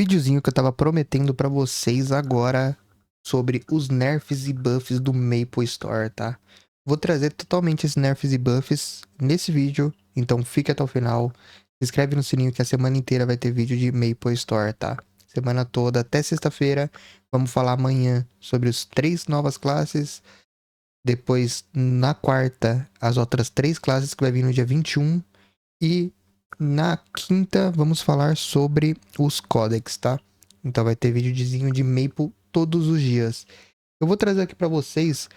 videozinho que eu tava prometendo pra vocês agora sobre os nerfs e buffs do Maple Store, tá? Vou trazer totalmente esses nerfs e buffs nesse vídeo, então fique até o final. Se inscreve no sininho que a semana inteira vai ter vídeo de Maple Store, tá? Semana toda, até sexta-feira. Vamos falar amanhã sobre as 3 novas classes. Depois, na quarta, as outras 3 classes que vai vir no dia 21. E na quinta, vamos falar sobre os códex, tá? Então vai ter videozinho de Maple todos os dias. Eu vou trazer aqui pra vocês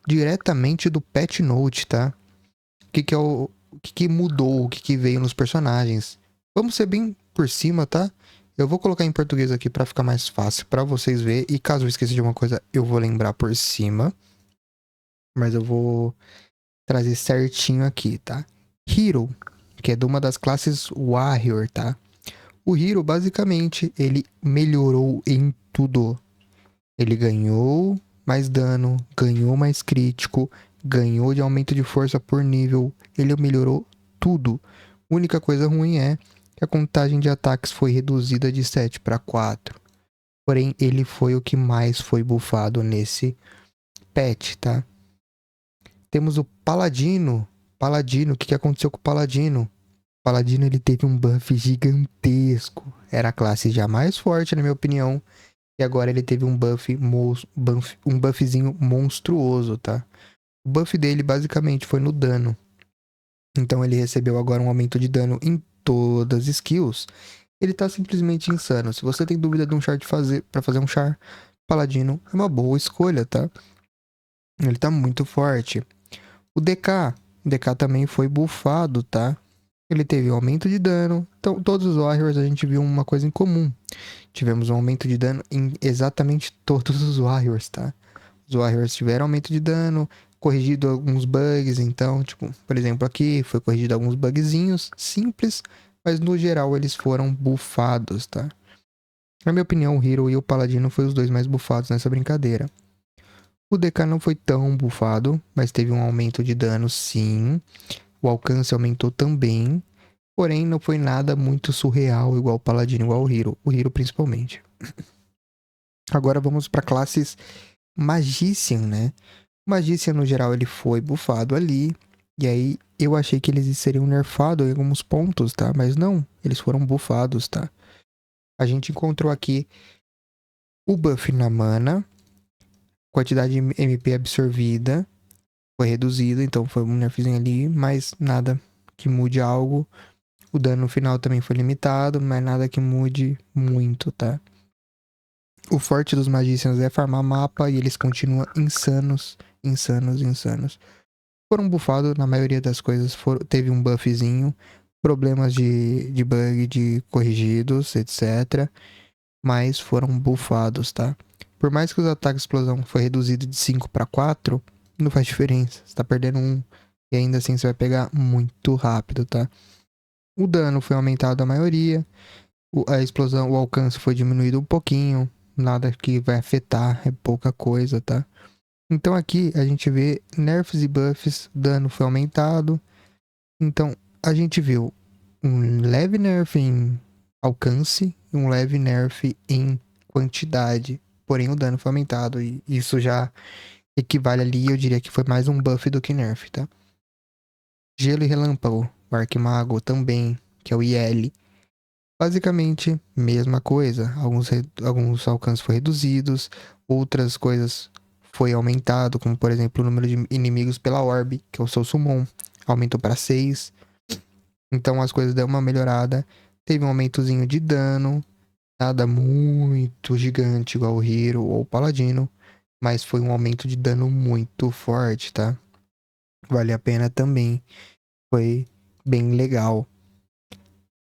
diretamente do Patch Note, tá? O que mudou, o que veio nos personagens. Vamos ser bem por cima, tá? Eu vou colocar em português aqui pra ficar mais fácil pra vocês verem. E caso eu esqueça de alguma coisa, eu vou lembrar por cima. Mas eu vou trazer certinho aqui, tá? Hero, que é de uma das classes Warrior, tá? O Hero, basicamente, ele melhorou em tudo. Ele ganhou mais dano, ganhou mais crítico, ganhou de aumento de força por nível. Ele melhorou tudo. A única coisa ruim é que a contagem de ataques foi reduzida de 7 para 4. Porém, ele foi o que mais foi buffado nesse patch, tá? Temos o Paladino. Paladino, o que aconteceu com o Paladino? Paladino, ele teve um buff gigantesco. Era a classe já mais forte, na minha opinião. E agora ele teve um um buffzinho monstruoso, tá? O buff dele basicamente foi no dano. Então ele recebeu agora um aumento de dano em todas as skills. Ele tá simplesmente insano. Se você tem dúvida de um char pra fazer um char, Paladino é uma boa escolha, tá? Ele tá muito forte. O DK. O DK também foi buffado, tá? Ele teve um aumento de dano. Então, todos os Warriors a gente viu uma coisa em comum. Tivemos um aumento de dano em exatamente todos os Warriors, tá? Os Warriors tiveram aumento de dano, corrigido alguns bugs. Então, tipo, por exemplo, aqui foi corrigido alguns bugzinhos simples, mas no geral eles foram buffados, tá? Na minha opinião, o Hero e o Paladino foram os dois mais buffados nessa brincadeira. O DK não foi tão bufado, mas teve um aumento de dano sim. O alcance aumentou também. Porém, não foi nada muito surreal igual o Paladino, igual o Hero. O Hero principalmente. Agora vamos para classes Magician, né? O Magician, no geral, ele foi buffado ali. E aí, eu achei que eles seriam nerfados em alguns pontos, tá? Mas não, eles foram buffados, tá? A gente encontrou aqui o buff na mana. Quantidade de MP absorvida foi reduzida, então foi um nerfzinho ali, mas nada que mude algo. O dano final também foi limitado, mas nada que mude muito, tá? O forte dos Magicians é farmar mapa e eles continuam insanos. Foram buffados na maioria das coisas, teve um buffzinho, problemas de bug, de corrigidos, etc. Mas foram buffados, tá? Por mais que os ataques de explosão foi reduzido de 5 para 4, não faz diferença. Você tá perdendo um e ainda assim você vai pegar muito rápido, tá? O dano foi aumentado a maioria. A explosão, o alcance foi diminuído um pouquinho. Nada que vai afetar, é pouca coisa, tá? Então aqui a gente vê nerfs e buffs, dano foi aumentado. Então a gente viu um leve nerf em alcance e um leve nerf em quantidade. Porém o dano foi aumentado e isso já equivale ali, eu diria que foi mais um buff do que nerf, tá? Gelo e relâmpago, o Arquimago também, que é o IL. Basicamente, mesma coisa. Alguns alcances foram reduzidos, outras coisas foi aumentado, como por exemplo o número de inimigos pela orb, que é o seu summon, aumentou para 6. Então as coisas deram uma melhorada. Teve um aumentozinho de dano, nada muito gigante igual o Hero ou o Paladino, mas foi um aumento de dano muito forte, tá? Vale a pena também. Foi bem legal.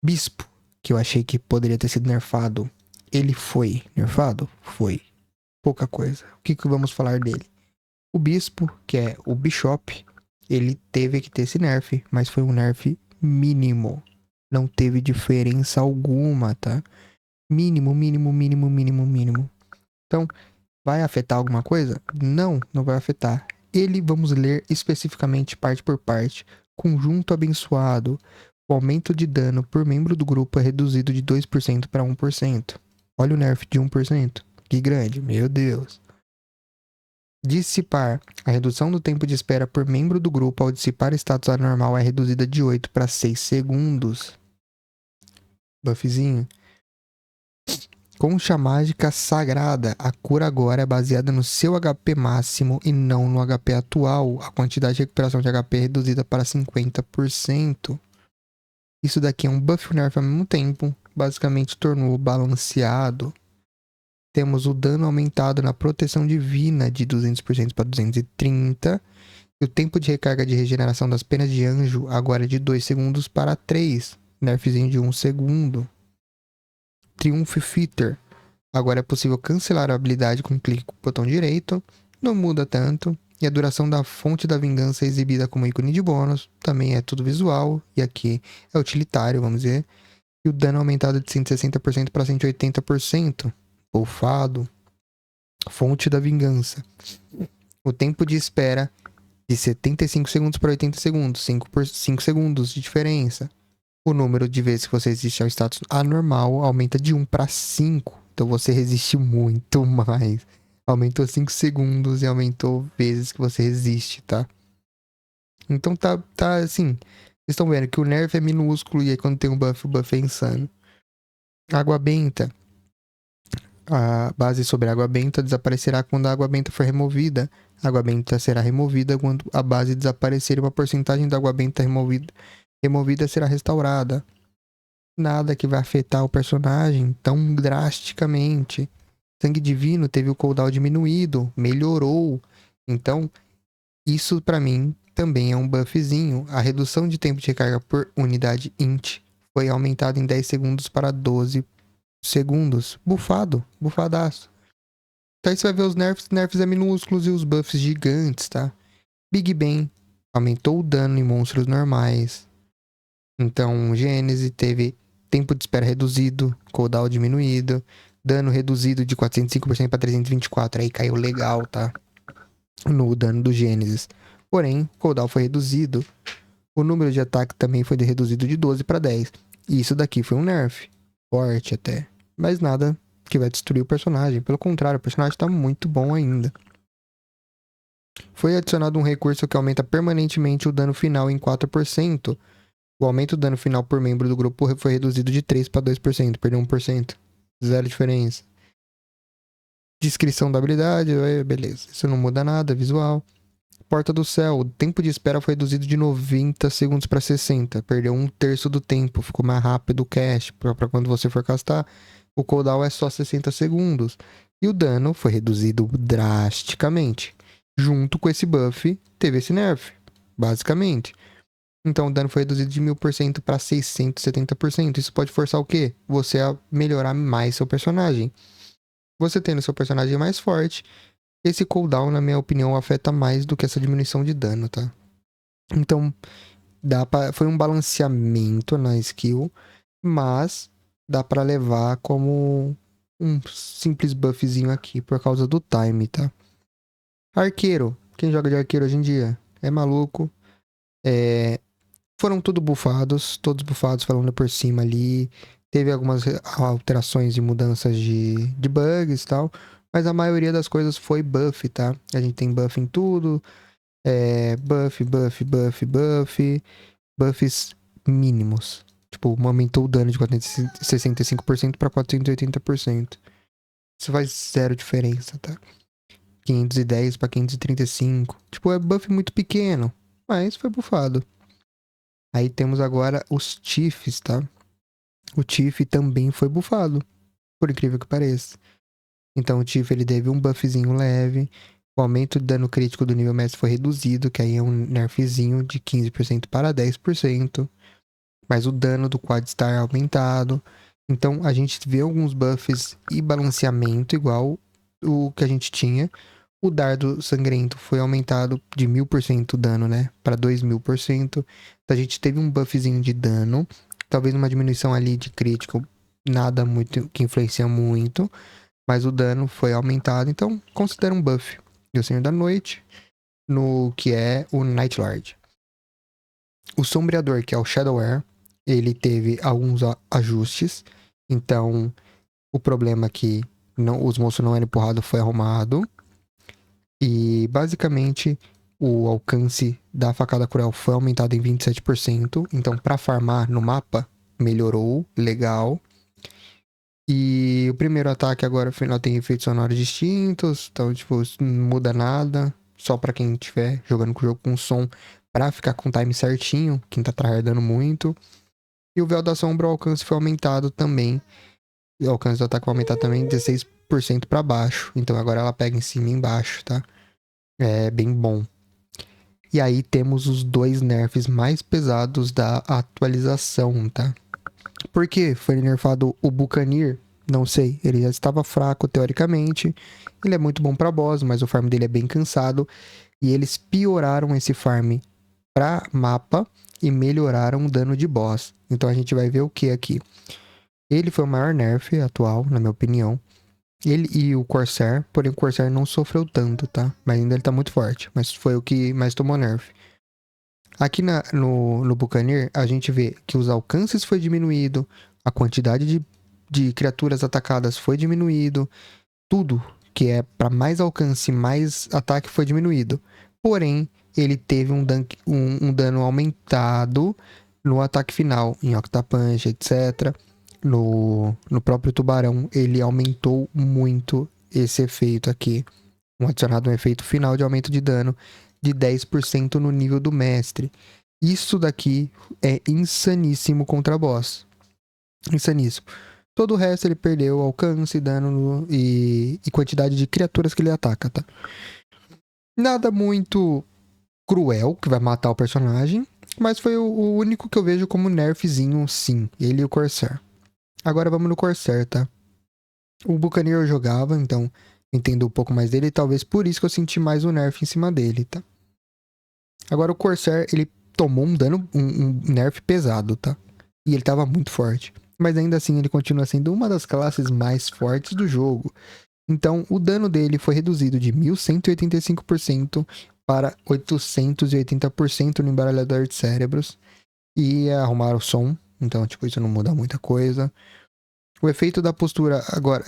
Bispo, que eu achei que poderia ter sido nerfado. Ele foi nerfado? Foi. Pouca coisa. O que vamos falar dele? O Bispo, que é o Bishop, ele teve que ter esse nerf, mas foi um nerf mínimo. Não teve diferença alguma, tá? Mínimo. Então, vai afetar alguma coisa? Não, não vai afetar. Ele, vamos ler especificamente parte por parte. Conjunto abençoado. O aumento de dano por membro do grupo é reduzido de 2% para 1%. Olha o nerf de 1%. Que grande, meu Deus. Dissipar. A redução do tempo de espera por membro do grupo ao dissipar status anormal é reduzida de 8 para 6 segundos. Buffzinho. Concha mágica sagrada. A cura agora é baseada no seu HP máximo e não no HP atual. A quantidade de recuperação de HP é reduzida para 50%. Isso daqui é um buff e nerf ao mesmo tempo. Basicamente tornou balanceado. Temos o dano aumentado na proteção divina de 200% para 230%. E o tempo de recarga de regeneração das penas de anjo agora é de 2 segundos para 3. Nerfzinho de 1 segundo. Triumph Fitter. Agora é possível cancelar a habilidade com clique com o botão direito. Não muda tanto. E a duração da fonte da vingança é exibida como ícone de bônus. Também é tudo visual. E aqui é utilitário, vamos dizer. E o dano aumentado de 160% para 180%. Bufado. Fonte da vingança. O tempo de espera de 75 segundos para 80 segundos. 5 segundos de diferença. O número de vezes que você resiste ao status anormal aumenta de 1 para 5. Então você resiste muito mais. Aumentou 5 segundos e aumentou vezes que você resiste, tá? Então tá assim. Vocês estão vendo que o nerf é minúsculo e aí quando tem um buff, o buff é insano. Água benta. A base sobre água benta desaparecerá quando a água benta for removida. A água benta será removida quando a base desaparecer e uma porcentagem da água benta removida será restaurada. Nada que vai afetar o personagem tão drasticamente. Sangue Divino teve o cooldown diminuído, melhorou. Então, isso pra mim também é um buffzinho. A redução de tempo de recarga por unidade int foi aumentada em 10 segundos para 12 segundos. Bufadaço. Então aí você vai ver os nerfs é minúsculos e os buffs gigantes, tá? Big Ben aumentou o dano em monstros normais. Então, Gênese teve tempo de espera reduzido, cooldown diminuído, dano reduzido de 405% para 324%, aí caiu legal, tá? No dano do Gênesis. Porém, o cooldown foi reduzido, o número de ataque também foi reduzido de 12 para 10. E isso daqui foi um nerf, forte até, mas nada que vai destruir o personagem, pelo contrário, o personagem tá muito bom ainda. Foi adicionado um recurso que aumenta permanentemente o dano final em 4%. O aumento do dano final por membro do grupo foi reduzido de 3 para 2%, perdeu 1%. Zero diferença. Descrição da habilidade, beleza. Isso não muda nada, visual. Porta do Céu, o tempo de espera foi reduzido de 90 segundos para 60. Perdeu 1/3 do tempo, ficou mais rápido o cast. Para quando você for castar, o cooldown é só 60 segundos. E o dano foi reduzido drasticamente. Junto com esse buff, teve esse nerf, basicamente. Então o dano foi reduzido de 1000% para 670%. Isso pode forçar o quê? Você a melhorar mais seu personagem. Você tendo seu personagem mais forte, esse cooldown, na minha opinião, afeta mais do que essa diminuição de dano, tá? Então, foi um balanceamento na skill, mas dá pra levar como um simples buffzinho aqui por causa do time, tá? Arqueiro. Quem joga de arqueiro hoje em dia é maluco. Foram todos bufados falando por cima ali. Teve algumas alterações e mudanças de bugs e tal. Mas a maioria das coisas foi buff, tá? A gente tem buff em tudo. Buff. Buffs mínimos. Tipo, aumentou o dano de 465% para 480%. Isso faz zero diferença, tá? 510 para 535. Tipo, é buff muito pequeno. Mas foi buffado. Aí temos agora os Chiefs, tá? O Chief também foi buffado, por incrível que pareça. Então o Chief ele teve um buffzinho leve. O aumento de dano crítico do nível mestre foi reduzido, que aí é um nerfzinho de 15% para 10%. Mas o dano do Quadstar é aumentado. Então a gente vê alguns buffs e balanceamento igual o que a gente tinha. O dardo sangrento foi aumentado de 1000% o dano, né? Para 2000%. Então a gente teve um buffzinho de dano. Talvez uma diminuição ali de crítico. Nada muito que influencia muito. Mas o dano foi aumentado. Então considera um buff. E o Senhor da Noite. No que é o Night Lord. O Sombreador, que é o Shadowwear. Ele teve alguns ajustes. Então O problema é que os monstros não eram empurrados foi arrumado. E basicamente o alcance da facada cruel foi aumentado em 27%. Então, para farmar no mapa, melhorou, legal. E o primeiro ataque agora, afinal, tem efeitos sonoros distintos. Então, tipo, não muda nada. Só para quem estiver jogando com o jogo com som, para ficar com o time certinho. Quem tá tryhardando muito. E o véu da sombra, o alcance foi aumentado também. E o alcance do ataque vai aumentar também 16% para baixo. Então agora ela pega em cima e embaixo, tá? É bem bom. E aí temos os dois nerfs mais pesados da atualização, tá? Por que foi nerfado o Buccaneer? Não sei, ele já estava fraco teoricamente. Ele é muito bom para boss, mas o farm dele é bem cansado. E eles pioraram esse farm para mapa e melhoraram o dano de boss. Então a gente vai ver o que aqui? Ele foi o maior nerf atual, na minha opinião. Ele e o Corsair, porém o Corsair não sofreu tanto, tá? Mas ainda ele tá muito forte. Mas foi o que mais tomou nerf. Aqui no Buccaneer, a gente vê que os alcances foi diminuído, a quantidade de criaturas atacadas foi diminuído, tudo que é para mais alcance, mais ataque foi diminuído. Porém, ele teve um dano aumentado no ataque final, em Octapunch, etc. No próprio Tubarão, ele aumentou muito esse efeito aqui. Adicionado um efeito final de aumento de dano de 10% no nível do mestre. Isso daqui é insaníssimo contra boss. Insaníssimo. Todo o resto ele perdeu alcance, dano e quantidade de criaturas que ele ataca, tá? Nada muito cruel que vai matar o personagem, mas foi o único que eu vejo como nerfzinho, sim. Ele e o Corsair. Agora vamos no Corsair, tá? O Buccaneer eu jogava, então entendo um pouco mais dele, e talvez por isso que eu senti mais o nerf em cima dele, tá? Agora o Corsair, ele tomou um dano, um nerf pesado, tá? E ele tava muito forte. Mas ainda assim ele continua sendo uma das classes mais fortes do jogo. Então o dano dele foi reduzido de 1185% para 880% no embaralhador de cérebros. E arrumaram o som, então tipo, isso não muda muita coisa. O efeito da postura agora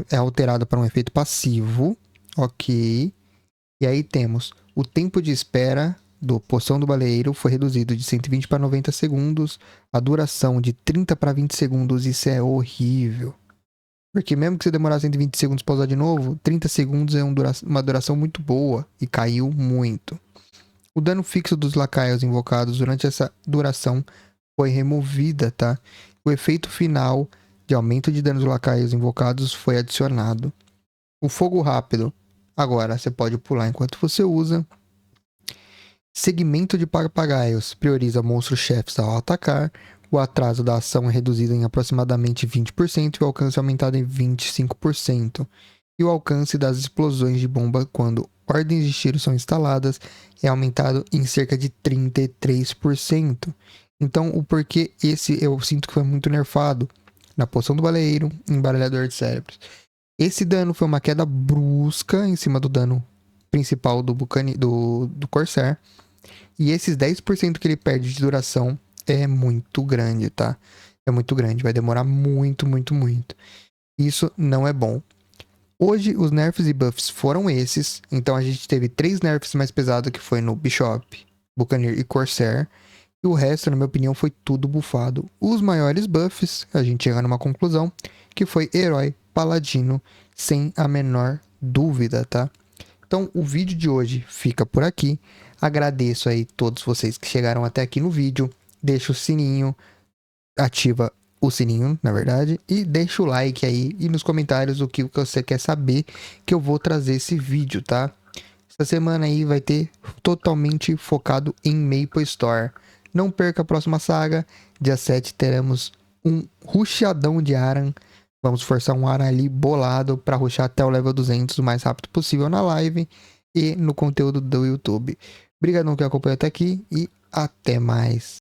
é alterado para um efeito passivo. Ok. E aí temos o tempo de espera do Poção do Baleeiro foi reduzido de 120 para 90 segundos. A duração de 30 para 20 segundos. Isso é horrível. Porque mesmo que você demorar 120 segundos para usar de novo, 30 segundos é uma duração muito boa. E caiu muito. O dano fixo dos lacaios invocados durante essa duração foi removida, tá? O efeito final de aumento de danos dos lacaios invocados foi adicionado. O fogo rápido. Agora você pode pular enquanto você usa. Segmento de papagaios prioriza monstros-chefes ao atacar. O atraso da ação é reduzido em aproximadamente 20% e o alcance é aumentado em 25%. E o alcance das explosões de bomba quando ordens de tiro são instaladas é aumentado em cerca de 33%. Então, o porquê esse eu sinto que foi muito nerfado na Poção do Baleeiro, embaralhador de cérebros. Esse dano foi uma queda brusca em cima do dano principal do Corsair. E esses 10% que ele perde de duração é muito grande, tá? É muito grande, vai demorar muito, muito, muito. Isso não é bom. Hoje, os nerfs e buffs foram esses. Então, a gente teve 3 nerfs mais pesados, que foi no Bishop, Buccaneer e Corsair. E o resto, na minha opinião, foi tudo buffado. Os maiores buffs, a gente chega numa conclusão, que foi Herói, Paladino, sem a menor dúvida, tá? Então, o vídeo de hoje fica por aqui. Agradeço aí todos vocês que chegaram até aqui no vídeo. Deixa o sininho, ativa o sininho, na verdade, e deixa o like aí e nos comentários o que você quer saber que eu vou trazer esse vídeo, tá? Essa semana aí vai ter totalmente focado em Maple Store. Não perca a próxima saga. Dia 7 teremos um rushadão de Aran. Vamos forçar um Aran ali bolado para rushar até o level 200 o mais rápido possível na live e no conteúdo do YouTube. Obrigadão que acompanhou até aqui e até mais.